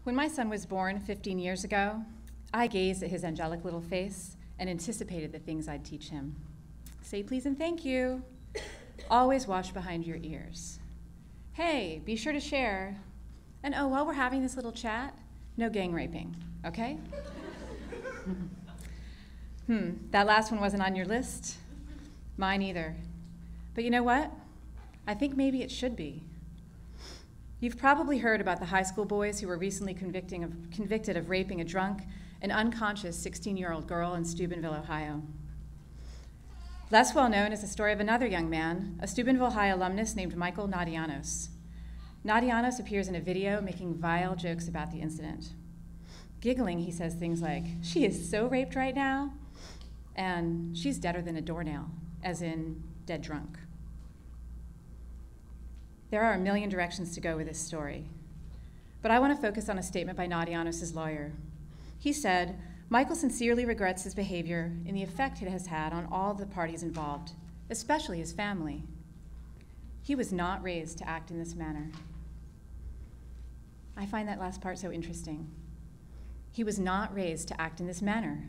When my son was born 15 years ago, I gazed at his angelic little face and anticipated the things I'd teach him. Say please and thank you. Always watch behind your ears. Hey, be sure to share. And oh, while we're having this little chat, no gang raping, okay? That last one wasn't on your list. Mine either. But you know what? I think maybe it should be. You've probably heard about the high school boys who were recently convicted of raping a drunk and unconscious 16-year-old girl in Steubenville, Ohio. Less well known is the story of another young man, a Steubenville High alumnus named Michael Nadianos. Nadianos appears in a video making vile jokes about the incident. Giggling, he says things like, "She is so raped right now," and "she's deader than a doornail," as in dead drunk. There are a million directions to go with this story, but I want to focus on a statement by Nadianos' lawyer. He said, "Michael sincerely regrets his behavior and the effect it has had on all the parties involved, especially his family. He was not raised to act in this manner." I find that last part so interesting. He was not raised to act in this manner.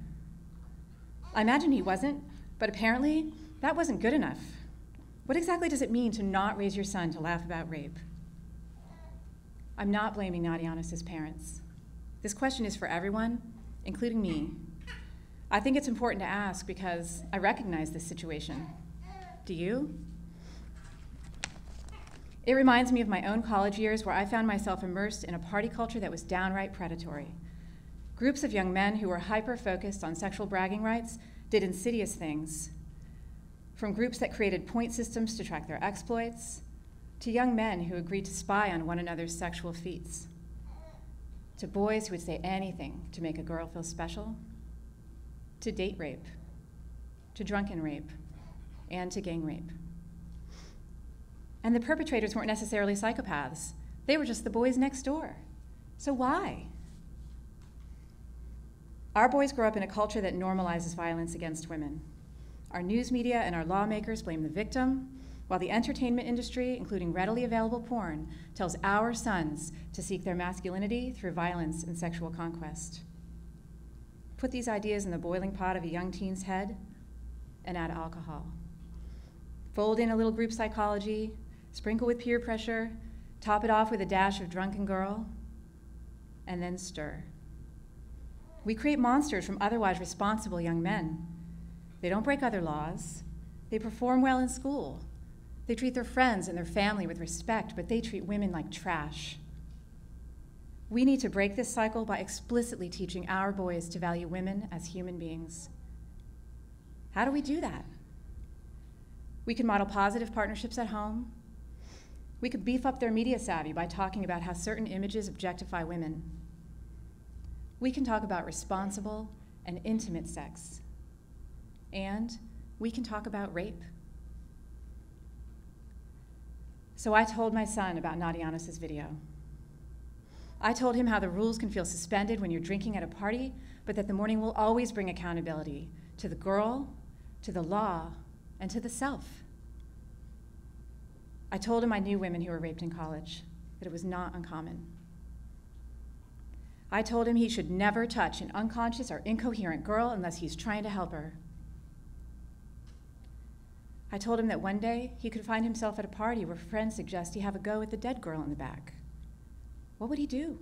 I imagine he wasn't, but apparently that wasn't good enough. What exactly does it mean to not raise your son to laugh about rape? I'm not blaming Nadianos' parents. This question is for everyone, including me. I think it's important to ask because I recognize this situation. Do you? It reminds me of my own college years where I found myself immersed in a party culture that was downright predatory. Groups of young men who were hyper-focused on sexual bragging rights did insidious things, from groups that created point systems to track their exploits, to young men who agreed to spy on one another's sexual feats, to boys who would say anything to make a girl feel special, to date rape, to drunken rape, and to gang rape. And the perpetrators weren't necessarily psychopaths. They were just the boys next door. So why? Our boys grow up in a culture that normalizes violence against women. Our news media and our lawmakers blame the victim, while the entertainment industry, including readily available porn, tells our sons to seek their masculinity through violence and sexual conquest. Put these ideas in the boiling pot of a young teen's head and add alcohol. Fold in a little group psychology, sprinkle with peer pressure, top it off with a dash of drunken girl, and then stir. We create monsters from otherwise responsible young men. They don't break other laws. They perform well in school. They treat their friends and their family with respect, but they treat women like trash. We need to break this cycle by explicitly teaching our boys to value women as human beings. How do we do that? We can model positive partnerships at home. We could beef up their media savvy by talking about how certain images objectify women. We can talk about responsible and intimate sex. And we can talk about rape. So I told my son about Nadianos' video. I told him how the rules can feel suspended when you're drinking at a party, but that the morning will always bring accountability to the girl, to the law, and to the self. I told him I knew women who were raped in college, that it was not uncommon. I told him he should never touch an unconscious or incoherent girl unless he's trying to help her. I told him that one day he could find himself at a party where friends suggest he have a go at the dead girl in the back. What would he do?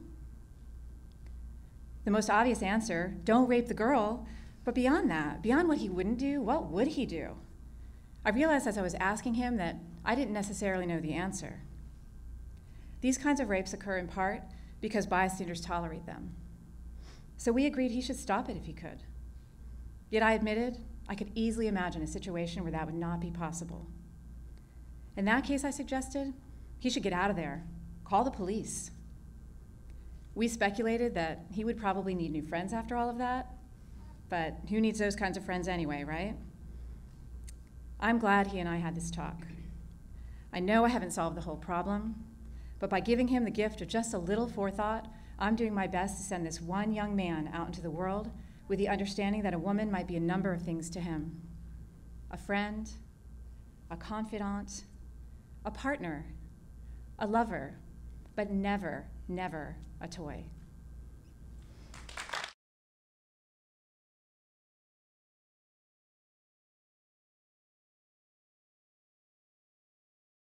The most obvious answer, don't rape the girl, but beyond that, beyond what he wouldn't do, what would he do? I realized as I was asking him that I didn't necessarily know the answer. These kinds of rapes occur in part because bystanders tolerate them. So we agreed he should stop it if he could. Yet I admitted I could easily imagine a situation where that would not be possible. In that case, I suggested he should get out of there, call the police. We speculated that he would probably need new friends after all of that, but who needs those kinds of friends anyway, right? I'm glad he and I had this talk. I know I haven't solved the whole problem, but by giving him the gift of just a little forethought, I'm doing my best to send this one young man out into the world with the understanding that a woman might be a number of things to him. A friend, a confidant, a partner, a lover, but never, never a toy.